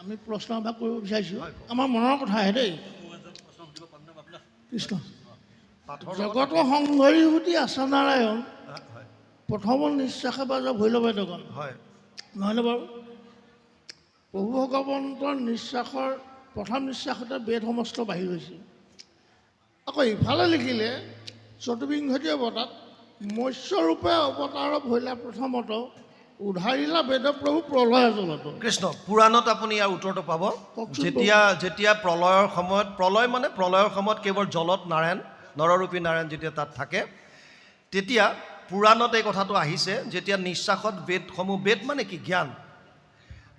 আমি প্ৰশ্ন এভাগ কৰিব বিচাৰিছোঁ আমাৰ মনৰ কথাহে দেই কৃষ্ণ জগত সংঘৰী সুতি আছা নাৰায়ণ প্ৰথমৰ নিশ্বাসে বাজা ভৈৰৱেদগণ নহয়নে বাৰু প্ৰভু ভগৱন্তৰ নিশ্বাসৰ প্ৰথম নিশ্বাসতে বেদ সমস্ত বাহিৰ হৈছিল আকৌ ইফালে লিখিলে চতুৰ্বিংশতি অৱতাৰত মৎস্যৰূপে অৱতাৰ ভৈলা প্ৰথমত উধাৰিলা বেদপ্ৰভু প্ৰলয় জলত কৃষ্ণ পুৰাণত আপুনি ইয়াৰ উত্তৰটো পাব যেতিয়া প্ৰলয়ৰ সময়ত প্ৰলয়ৰ সময়ত কেৱল জলত নাৰায়ণ নৰৰূপী নাৰায়ণ যেতিয়া তাত থাকে তেতিয়া পুৰাণত এই কথাটো আহিছে যেতিয়া নিশ্বাসত বেদ মানে কি জ্ঞান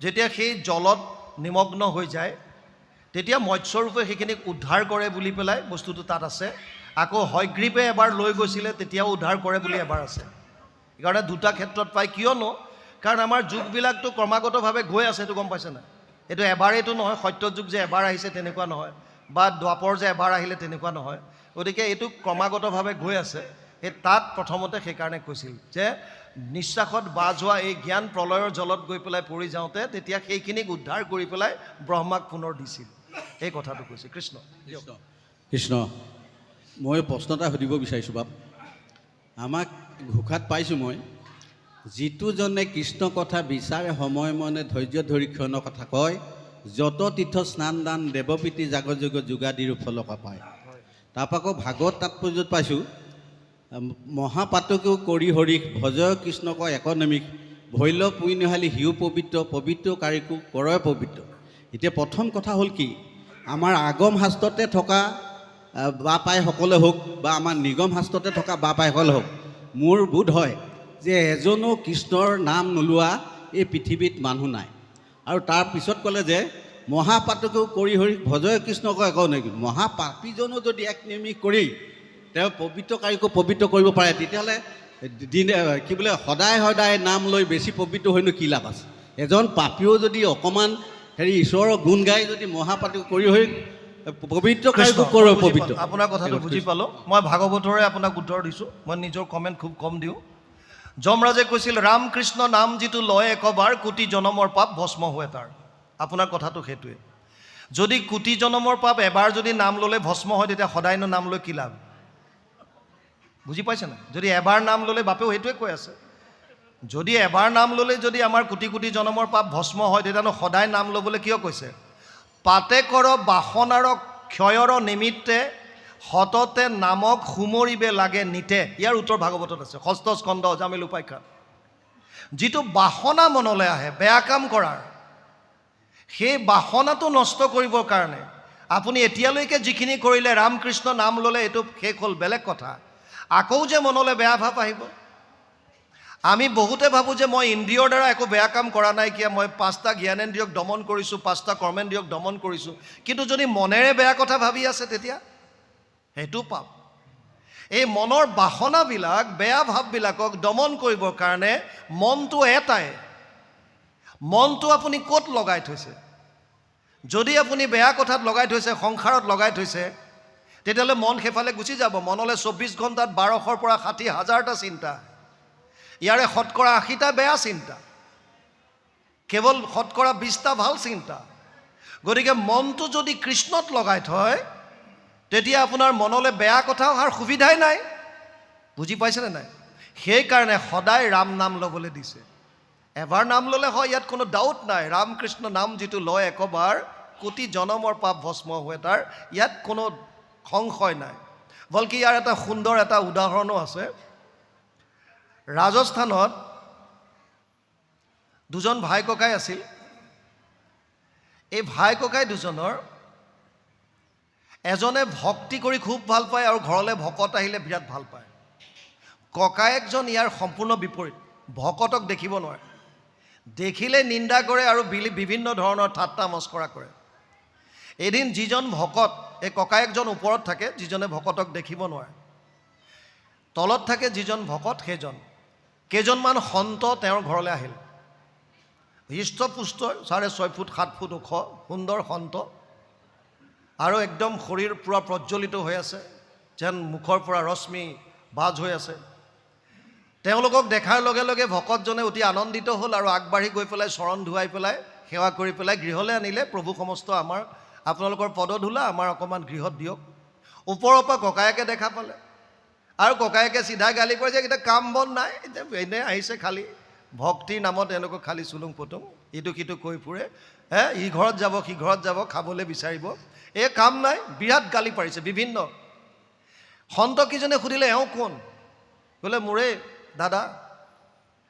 যেতিয়া সেই জলত নিমগ্ন হৈ যায় তেতিয়া মৎস্যৰূপে সেইখিনিক উদ্ধাৰ কৰে বুলি পেলাই বস্তুটো তাত আছে আকৌ হয়গ্ৰীৱে এবাৰ লৈ গৈছিলে তেতিয়াও উদ্ধাৰ কৰে বুলি এবাৰ আছে সেইকাৰণে দুটা ক্ষেত্ৰত পায় কিয়নো কাৰণ আমাৰ যুগবিলাকতো ক্ৰমাগতভাৱে গৈ আছে এইটো গম পাইছে নাই এইটো এবাৰেইটো নহয় সত্য যুগ যে এবাৰ আহিছে তেনেকুৱা নহয় বা দ্বাপৰ যে এবাৰ আহিলে তেনেকুৱা নহয় গতিকে এইটো ক্ৰমাগতভাৱে গৈ আছে এই তাত প্ৰথমতে সেইকাৰণে কৈছিল যে নিশ্বাসত বাজ হোৱা এই জ্ঞান প্ৰলয়ৰ জলত গৈ পেলাই পৰি যাওঁতে তেতিয়া সেইখিনিক উদ্ধাৰ কৰি পেলাই ব্ৰহ্মাক পুনৰ দিছিল এই কথাটো কৈছে কৃষ্ণ কৃষ্ণ মই প্ৰশ্ন এটা সুধিব বিচাৰিছোঁ বাপ আমাক ঘোষাত পাইছোঁ মই যিটোজনে কৃষ্ণ কথা বিচাৰে সময় মনে ধৈৰ্য ধৰি ক্ষণৰ কথা কয় যত তীৰ্থ স্নান দান দেৱপ্ৰীতি জাগযোগ যোগাদিৰ ফলকা পায় তাৰপৰা আকৌ ভাগৱত তাৎপৰ্যত পাইছোঁ মহাপাতকেও কৰি হৰিক ভজয় কৃষ্ণক একনমিক ভৈল পুই নিহালি হিউ পবিত্ৰ কাৰিকো কৰয় পবিত্ৰ এতিয়া প্ৰথম কথা হ'ল কি আমাৰ আগম শাস্ত্ৰতে থকা বা পাইসকলে হওক বা আমাৰ নিগম শাস্ত্ৰতে থকা বা পাইসকলে হওক মোৰ বোধ হয় যে এজনো কৃষ্ণৰ নাম নোলোৱা এই পৃথিৱীত মানুহ নাই আৰু তাৰ পিছত ক'লে যে মহাপাতকেও কৰি হৰি ভজয় কৃষ্ণক একনমিক মহাপাপীজনো যদি এক নিয়মিক কৰি তেওঁ পবিত্ৰকাৰীকো পবিত্ৰ কৰিব পাৰে তেতিয়াহ'লে দিনে কি বোলে সদায় নাম লৈ বেছি পবিত্ৰ হৈনো কি লাভ আছে এজন পাপীও যদি অকণমান ঈশ্বৰৰ গুণ গাই যদি মহাপাতক কৰি হৈ পবিত্ৰকাৰীকো কৰিব পবিত্ৰ আপোনাৰ কথাটো বুজি পালোঁ মই ভাগৱতৰে আপোনাক উত্তৰ দিছোঁ মই নিজৰ কমেণ্ট খুব কম দিওঁ যমৰাজে কৈছিল ৰাম কৃষ্ণ নাম যিটো লয় একবাৰ কোটি জনমৰ পাপ ভস্ম হয় তাৰ আপোনাৰ কথাটো সেইটোৱে যদি কোটি জনমৰ পাপ এবাৰ যদি নাম ল'লে ভস্ম হয় তেতিয়া সদায়নো নাম লৈ কি লাভ বুজি পাইছে নাই যদি এবাৰ নাম ল'লে বাপেও সেইটোৱে কৈ আছে যদি এবাৰ নাম ল'লে যদি আমাৰ কোটি কোটি জনমৰ পাপ ভস্ম হয় তেতিয়ানো সদায় নাম ল'বলৈ কিয় কৈছে পাতে কৰ বাসনাৰ ক্ষয়ৰ নিমিত্তে সততে নামক সুমৰিবে লাগে নিতে ইয়াৰ উত্তৰ ভাগৱতত আছে ষষ্ঠ স্কন্ধ অজামিল উপাখ্যান যিটো বাসনা মনলৈ আহে বেয়া কাম কৰাৰ সেই বাসনাটো নষ্ট কৰিবৰ কাৰণে আপুনি এতিয়ালৈকে যিখিনি কৰিলে ৰাম কৃষ্ণ নাম ল'লে এইটো শেষ হ'ল বেলেগ কথা আকৌ যে মনলৈ বেয়া ভাৱ আহিব আমি বহুতে ভাবোঁ যে মই ইন্দ্ৰিয়ৰ দ্বাৰা একো বেয়া কাম কৰা নাই কিয় মই 5টা জ্ঞানেন্দ্ৰিয়ক দমন কৰিছোঁ 5টা কৰ্মেন্দ্ৰিয়ক দমন কৰিছোঁ কিন্তু যদি মনেৰে বেয়া কথা ভাবি আছে তেতিয়া সেইটো পাপ এই মনৰ বাসনাবিলাক বেয়া ভাৱবিলাকক দমন কৰিবৰ কাৰণে মনটো এটাই মনটো আপুনি ক'ত লগাই থৈছে যদি আপুনি বেয়া কথাত লগাই থৈছে সংসাৰত লগাই থৈছে তেতিয়াহ'লে মন সেইফালে গুচি যাব মনলৈ 24 ঘণ্টাত 1200ৰ পৰা 60,000টা চিন্তা ইয়াৰে শতকৰা 80টা বেয়া চিন্তা কেৱল শতকৰা 20টা ভাল চিন্তা গতিকে মনটো যদি কৃষ্ণত লগাই থয় তেতিয়া আপোনাৰ মনলৈ বেয়া কথা অহাৰ সুবিধাই নাই বুজি পাইছেনে নাই সেইকাৰণে সদায় ৰাম নাম ল'বলৈ দিছে এবাৰ নাম ল'লে হয় ইয়াত কোনো ডাউট নাই ৰাম কৃষ্ণ নাম যিটো লয় একবাৰ কোটি জনমৰ পাপ ভস্ম হয় তাৰ ইয়াত কোনো সংশয় নাই বলকি ইয়াৰ এটা সুন্দৰ এটা উদাহৰণো আছে ৰাজস্থানত দুজন ভাই ককাই আছিল এই ভাই ককাই দুজনৰ এজনে ভক্তি কৰি খুব ভাল পায় আৰু ঘৰলৈ ভকত আহিলে বিৰাট ভাল পায় ককায়েকজন ইয়াৰ সম্পূৰ্ণ বিপৰীত ভকতক দেখিব নোৱাৰে দেখিলে নিন্দা কৰে আৰু বিভিন্ন ধৰণৰ ঠাট্টা মস্কৰা কৰে এদিন যিজন ভকত এই ককায়েকজন ওপৰত থাকে যিজনে ভকতক দেখিব নোৱাৰে তলত থাকে যিজন ভকত সেইজন কেইজনমান সন্ত তেওঁৰ ঘৰলৈ আহিল হৃষ্টপুষ্ট 6.5 ফুট 7 ফুট ওখ সুন্দৰ সন্ত আৰু একদম শৰীৰ পুৰা প্ৰজ্বলিত হৈ আছে যেন মুখৰ পৰা ৰশ্মি বাজ হৈ আছে তেওঁলোকক দেখাৰ লগে লগে ভকতজনে অতি আনন্দিত হ'ল আৰু আগবাঢ়ি গৈ পেলাই চৰণ ধুৱাই পেলাই সেৱা কৰি পেলাই গৃহলৈ আনিলে, প্ৰভু সমস্ত আমাৰ আপোনালোকৰ পদধূলা আমাৰ অকণমান গৃহত দিয়ক। ওপৰৰ পৰা ককায়েকে দেখা পালে, আৰু ককায়েকে চিধা গালি কৰে যে এতিয়া কাম বন নাই, এতিয়া এনেই আহিছে খালী ভক্তিৰ নামত এনেকৈ খালী চুলুং পুতুং ইটো সিটো কৈ ফুৰে, ই ঘৰত যাব সি ঘৰত যাব, খাবলৈ বিচাৰিব, এই কাম নাই, বিৰাট গালি পাৰিছে বিভিন্ন। সন্তকেইজনে সুধিলে এওঁ কোন? বোলে মোৰে দাদা,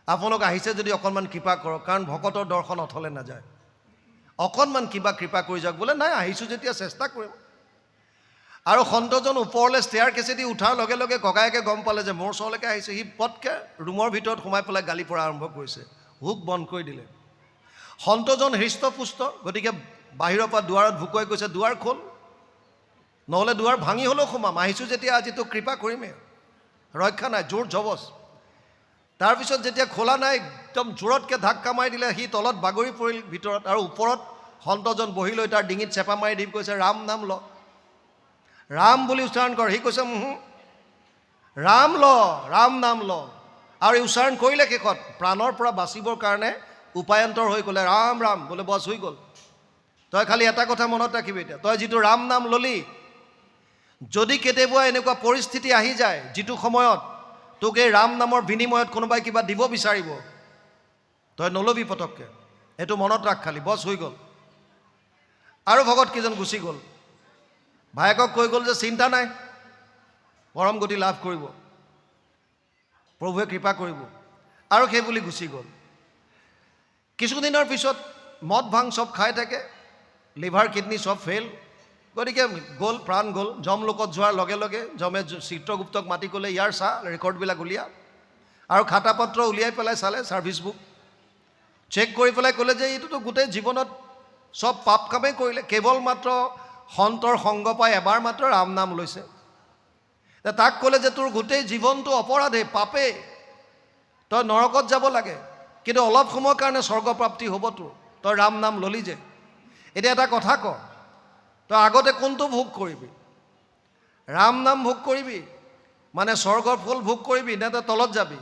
আপোনালোক আহিছে যদি অকণমান কৃপা কৰক, কাৰণ ভকতৰ দৰ্শন অথলে নাযায়, অকণমান কিবা কৃপা কৰি যাওক। বোলে নাই, আহিছোঁ যেতিয়া চেষ্টা কৰিম। আৰু সন্তজন ওপৰলৈ ষ্টেয়াৰ কেছেদি উঠাৰ লগে লগে ককায়েকে গম পালে যে মোৰ ওচৰলৈকে আহিছে। সি পটকৈ ৰুমৰ ভিতৰত সোমাই পেলাই গালি পৰা আৰম্ভ কৰিছে, হুক বন্ধ কৰি দিলে। সন্তজন হৃষ্টপুষ্ট, গতিকে বাহিৰৰ পৰা দুৱাৰত ভুকুৱাই কৈছে দুৱাৰ খোল, নহ'লে দুৱাৰ ভাঙি হ'লেও সোমাম, আহিছোঁ যেতিয়া আজিতো কৃপা কৰিমেই, ৰক্ষা নাই, জোৰ জবজ। তাৰপিছত যেতিয়া খোলা নাই, একদম জোৰতকৈ ধাক্কা মাৰি দিলে, সি তলত বাগৰি পৰিল ভিতৰত, আৰু ওপৰত সন্তজন বহি লৈ তাৰ ডিঙিত চেপা মাৰি দি কৈছে ৰাম নাম ল, ৰাম বুলি উচ্চাৰণ কৰ। সি কৈছে ৰাম ল, ৰাম নাম ল, আৰু উচ্চাৰণ কৰিলে শেষত প্ৰাণৰ পৰা বাচিবৰ কাৰণে উপায়ন্তৰ হৈ গ'লে ৰাম ৰাম, বোলে বছ হৈ গ'ল। তই খালি এটা কথা মনত ৰাখিবি, এতিয়া তই যিটো ৰাম নাম ললি, যদি কেতিয়াবা এনেকুৱা পৰিস্থিতি আহি যায় যিটো সময়ত তোক এই ৰাম নামৰ বিনিময়ত কোনোবাই কিবা দিব বিচাৰিব, তই নলবি পটককৈ, এইটো মনত ৰাখ খালি, বছ হৈ গ'ল। আৰু ভকতকেইজন গুচি গ'ল। ভায়েকক কৈ গ'ল যে চিন্তা নাই, পৰম গতি লাভ কৰিব, প্ৰভুৱে কৃপা কৰিব, আৰু সেই বুলি গুচি গ'ল। কিছুদিনৰ পিছত মদ ভাং চব খাই থাকে, লিভাৰ কিডনী চব ফেইল, গতিকে গ'ল, প্ৰাণ গ'ল। যমলোকত যোৱাৰ লগে লগে যমে চিত্ৰগুপ্তক মাতি ক'লে ইয়াৰ চা ৰেকৰ্ডবিলাক উলিয়া, আৰু খাতা পত্ৰ উলিয়াই পেলাই চালে, ছাৰ্ভিচ বুক চেক কৰি পেলাই ক'লে যে এইটোতো গোটেই জীৱনত চব পাপ কামেই কৰিলে, কেৱল মাত্ৰ সন্তৰ সংগ পাই এবাৰ মাত্ৰ ৰাম নাম লৈছে। তাক ক'লে যে তোৰ গোটেই জীৱনটো অপৰাধে, পাপেই, তই নৰকত যাব লাগে, কিন্তু অলপ সময়ৰ কাৰণে স্বৰ্গপ্ৰাপ্তি হ'ব তোৰ, তই ৰাম নাম ললি যে। এতিয়া এটা কথা ক, তই আগতে কোনটো ভোগ কৰিবি? ৰাম নাম ভোগ কৰিবি, মানে স্বৰ্গৰ ফল ভোগ কৰিবি, নে তই তলত যাবি?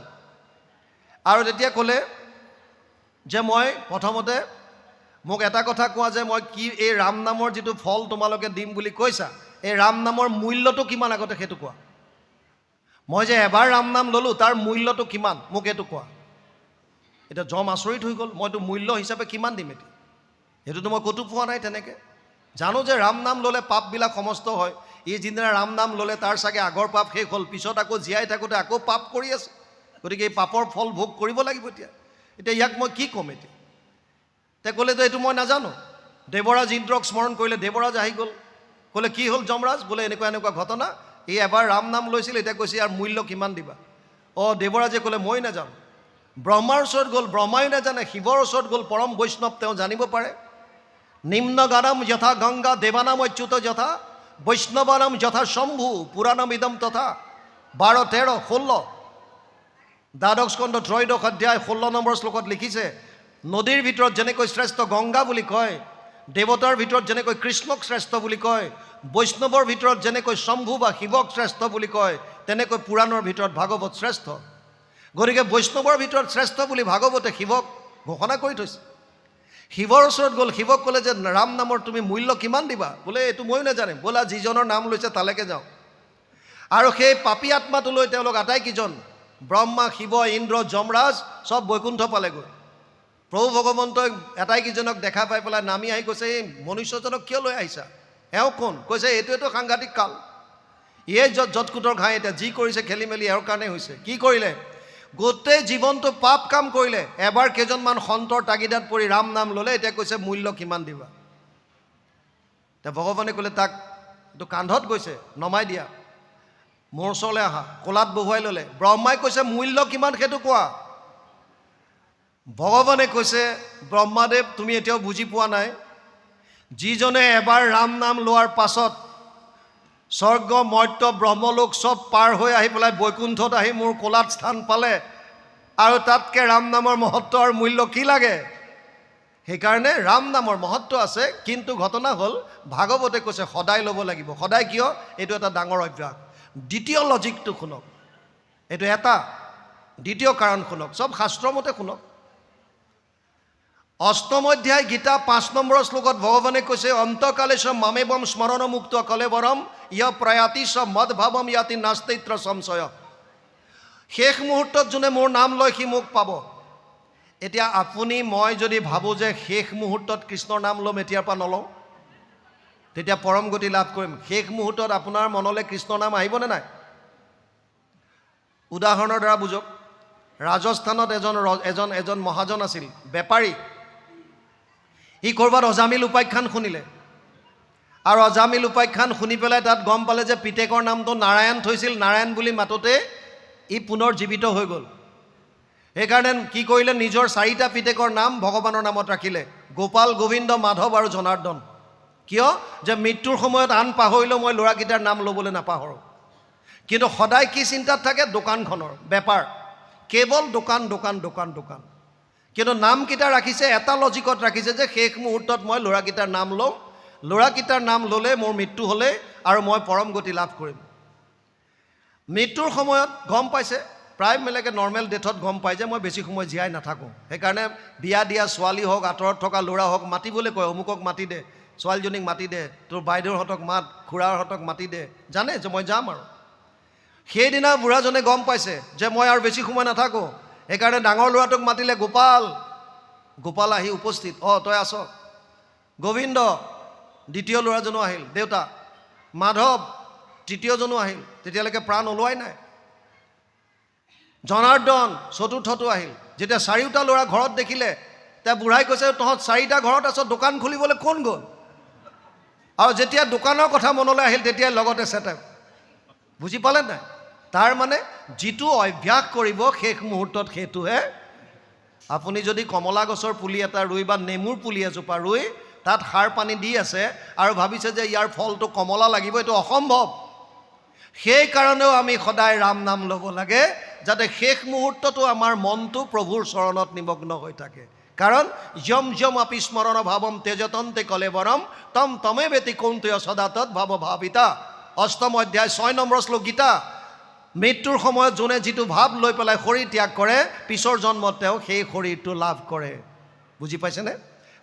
আৰু তেতিয়া ক'লে যে মই প্ৰথমতে মোক এটা কথা কোৱা যে মই কি এই ৰাম নামৰ যিটো ফল তোমালোকে দিম বুলি কৈছা, এই ৰাম নামৰ মূল্যটো কিমান আগতে সেইটো কোৱা। মই যে এবাৰ ৰাম নাম ল'লোঁ তাৰ মূল্যটো কিমান মোক এইটো কোৱা। এতিয়া যম আচৰিত হৈ গ'ল, মইতো মূল্য হিচাপে কিমান দিম এতিয়া, সেইটোতো মই ক'তো পোৱা নাই তেনেকৈ। জানো যে ৰাম নাম ল'লে পাপবিলাক সমস্ত হয়, ই যিদিনা ৰাম নাম ল'লে তাৰ চাগে আগৰ পাপ শেষ হ'ল, পিছত আকৌ জীয়াই থাকোঁতে আকৌ পাপ কৰি আছে, গতিকে এই পাপৰ ফল ভোগ কৰিব লাগিব। এতিয়া ইয়াক মই কি ক'ম? এতিয়া তে ক'লে যে এইটো মই নাজানো। দেৱৰাজ ইন্দ্ৰক স্মৰণ কৰিলে, দেৱৰাজ আহি গ'ল, ক'লে কি হ'ল যমৰাজ? বোলে এনেকুৱা এনেকুৱা ঘটনা, এই এবাৰ ৰাম নাম লৈছিল, এতিয়া কৈছে ইয়াৰ মূল্য কিমান দিবা। দেৱৰাজে ক'লে মই নাজানো। ব্ৰহ্মাৰ ওচৰত গ'ল, ব্ৰহ্মাই নাজানে। শিৱৰ ওচৰত গ'ল, পৰম বৈষ্ণৱ, তেওঁ জানিব পাৰে। নিম্ন গানম যথা গংগা দেৱানাম অচ্যুত যথা বৈষ্ণৱানাম যথা শম্ভু পুৰাণম ইদম তথা। 12, 13, 16 দ্বাদশ স্কন্ধ ত্ৰয়োদশ অধ্যায় 16 নম্বৰ শ্লোকত লিখিছে, নদীৰ ভিতৰত যেনেকৈ শ্ৰেষ্ঠ গংগা বুলি কয়, দেৱতাৰ ভিতৰত যেনেকৈ কৃষ্ণক শ্ৰেষ্ঠ বুলি কয়, বৈষ্ণৱৰ ভিতৰত যেনেকৈ শম্ভু বা শিৱক শ্ৰেষ্ঠ বুলি কয়, তেনেকৈ পুৰাণৰ ভিতৰত ভাগৱত শ্ৰেষ্ঠ। গতিকে বৈষ্ণৱৰ ভিতৰত শ্ৰেষ্ঠ বুলি ভাগৱতে শিৱক ঘোষণা কৰি থৈছে। শিৱৰ ওচৰত গ'ল, শিৱক ক'লে যে ৰাম নামৰ তুমি মূল্য কিমান দিবা? বোলে এইটো ময়ো নাজানিম, ব'লা যিজনৰ নাম লৈছে তালৈকে যাওঁ। আৰু সেই পাপী আত্মাটো লৈ তেওঁলোক আটাইকেইজন ব্ৰহ্মা, শিৱ, ইন্দ্ৰ, যমৰাজ চব বৈকুণ্ঠ পালেগৈ। প্ৰভু ভগৱন্তই আটাইকেইজনক দেখা পাই পেলাই নামি আহি কৈছে, এই মনুষ্যজনক কিয় লৈ আহিছা? এওঁ কোন? কৈছে এইটোৱেতো সাংঘাতিক কাল, ইয়ে যৎকুটৰ ঘাই, এতিয়া যি কৰিছে খেলি মেলি এওঁৰ কাৰণে হৈছে। কি কৰিলে? গোটেই জীৱনটো পাপ কাম কৰিলে, এবাৰ কেইজনমান সন্তৰ তাগিদাত পৰি ৰাম নাম ল'লে, এতিয়া কৈছে মূল্য কিমান দিবা? এতিয়া ভগৱানে ক'লে তাক এইটো কান্ধত গৈছে, নমাই দিয়া, মোৰ ওচৰলৈ আহা। কোলাত বহুৱাই ল'লে। ব্ৰহ্মাই কৈছে মূল্য কিমান সেইটো কোৱা। ভগৱানে কৈছে ব্ৰহ্মাদেৱ তুমি এতিয়াও বুজি পোৱা নাই, যিজনে এবাৰ ৰাম নাম লোৱাৰ পাছত স্বৰ্গ মৰ্ত্য ব্ৰহ্মলোক চব পাৰ হৈ আহি পেলাই বৈকুণ্ঠত আহি মোৰ কোলাত স্থান পালে, আৰু তাতকৈ ৰাম নামৰ মহত্ব আৰু মূল্য কি লাগে? সেইকাৰণে ৰাম নামৰ মহত্ব আছে, কিন্তু ঘটনা হ'ল ভাগৱতে কৈছে সদায় ল'ব লাগিব। সদায় কিয়? এইটো এটা ডাঙৰ অভ্যাস। দ্বিতীয় লজিকটো শুনক, এইটো এটা। দ্বিতীয় কাৰণ শুনক, চব শাস্ত্ৰৰ মতে শুনক। অষ্টম অধ্যায় গীতা 5 নম্বৰ শ্লোকত ভগৱানে কৈছে অন্তকালেশ মামেবম স্মৰণ মুক্ত কলেবৰম ইয় প্ৰয়াতি স মদভাৱম ইয়াতি নাস্তিত্ৰ সংশয়। শেষ মুহূৰ্তত যোনে মোৰ নাম লয় সি মোক পাব। এতিয়া আপুনি মই যদি ভাবোঁ যে শেষ মুহূৰ্তত কৃষ্ণৰ নাম ল'ম, এতিয়াৰ পৰা নলওঁ, তেতিয়া পৰম গতি লাভ কৰিম। শেষ মুহূৰ্তত আপোনাৰ মনলৈ কৃষ্ণৰ নাম আহিবনে নাই? উদাহৰণৰ দ্বাৰা বুজক। ৰাজস্থানত এজন মহাজন আছিল, বেপাৰী। ই ক'ৰবাত অজামিল উপাখ্যান শুনিলে, আৰু অজামিল উপাখ্যান শুনি পেলাই তাত গম পালে যে পিতেকৰ নামটো নাৰায়ণ থৈছিল। নাৰায়ণ বুলি মাতোতে ই পুনৰ জীৱিত হৈ গ'ল। সেইকাৰণে কি কৰিলে, নিজৰ 4টা পিতেকৰ নাম ভগৱানৰ নামত ৰাখিলে, গোপাল, গোবিন্দ, মাধৱ আৰু জনাৰ্দন। কিয়? যে মৃত্যুৰ সময়ত আন পাহৰিলেও মই ল'ৰাকেইটাৰ নাম ল'বলৈ নাপাহৰোঁ। কিন্তু সদায় কি চিন্তাত থাকে? দোকানখনৰ বেপাৰ, কেৱল দোকান দোকান দোকান দোকান। কিন্তু নামকেইটা ৰাখিছে এটা লজিকত ৰাখিছে যে শেষ মুহূৰ্তত মই ল'ৰাকেইটাৰ নাম ল'ম, ল'ৰাকেইটাৰ নাম ল'লে মোৰ মৃত্যু হ'লে আৰু মই পৰম গতি লাভ কৰিম। মৃত্যুৰ সময়ত গম পাইছে, প্ৰায়বিলাকে নৰ্মেল ডেথত গম পায় যে মই বেছি সময় জীয়াই নাথাকোঁ। সেইকাৰণে বিয়া দিয়া ছোৱালী হওক, আঁতৰত থকা ল'ৰা হওক, মাতিবলৈ কয়, অমুকক মাতি দে, ছোৱালীজনীক মাতি দে, তোৰ বাইদেউহঁতক মাত, খুৰাহঁতক মাতি দে, জানে যে মই যাম। আৰু সেইদিনা বুঢ়াজনে গম পাইছে যে মই আৰু বেছি সময় নাথাকোঁ। সেইকাৰণে ডাঙৰ ল'ৰাটোক মাতিলে, গোপাল। গোপাল আহি উপস্থিত। তই আছ? গোবিন্দ, দ্বিতীয় ল'ৰাজনো আহিল, দেউতা। মাধৱ, তৃতীয়জনো আহিল, তেতিয়ালৈকে প্ৰাণ ওলোৱাই নাই। জনাৰ্দন, চতুৰ্থটো আহিল। যেতিয়া 4টা ল'ৰা ঘৰত দেখিলে, তেতিয়া বুঢ়াই কৈছে, তহঁত 4টা ঘৰত আছ, দোকান খুলিবলৈ কোন গ'ল? আৰু যেতিয়া দোকানৰ কথা মনলৈ আহিল, তেতিয়াই লগতে চেটেপ। বুজি পালে নাই? তাৰ মানে যিটো অভ্যাস কৰিব শেষ মুহূৰ্তত সেইটোহে। আপুনি যদি কমলা গছৰ পুলি এটা ৰুই বা নেমুৰ পুলি এজোপা ৰুই তাত সাৰ পানী দি আছে আৰু ভাবিছে যে ইয়াৰ ফলটো কমলা লাগিব, এইটো অসম্ভৱ। সেইকাৰণেও আমি সদায় ৰাম নাম ল'ব লাগে, যাতে শেষ মুহূৰ্ততো আমাৰ মনটো প্ৰভুৰ চৰণত নিমগ্ন হৈ থাকে। কাৰণ যম যম আপি স্মৰণ ভাৱম তেজতন্তে কলেবৰম তম তমে বেতি কৌন্তেয় সদাতত ভাৱ ভাবিতা। অষ্টম অধ্যায় 6 নম্বৰ শ্লোক গীতা। মৃত্যুৰ সময়ত যোনে যিটো ভাৱ লৈ পেলাই শৰীৰ ত্যাগ কৰে, পিছৰ জন্মত তেওঁ সেই শৰীৰটো লাভ কৰে। বুজি পাইছেনে?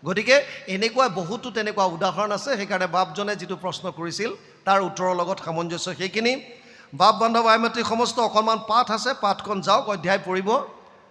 গতিকে এনেকুৱা বহুতো তেনেকুৱা উদাহৰণ আছে। সেইকাৰণে বাপজনে যিটো প্ৰশ্ন কৰিছিল তাৰ উত্তৰৰ লগত সামঞ্জস্য সেইখিনি। বাপ বান্ধৱ আইমাতৃ সমস্ত অকণমান পাঠ আছে, পাঠখন যাওক, অধ্যায় পঢ়িব।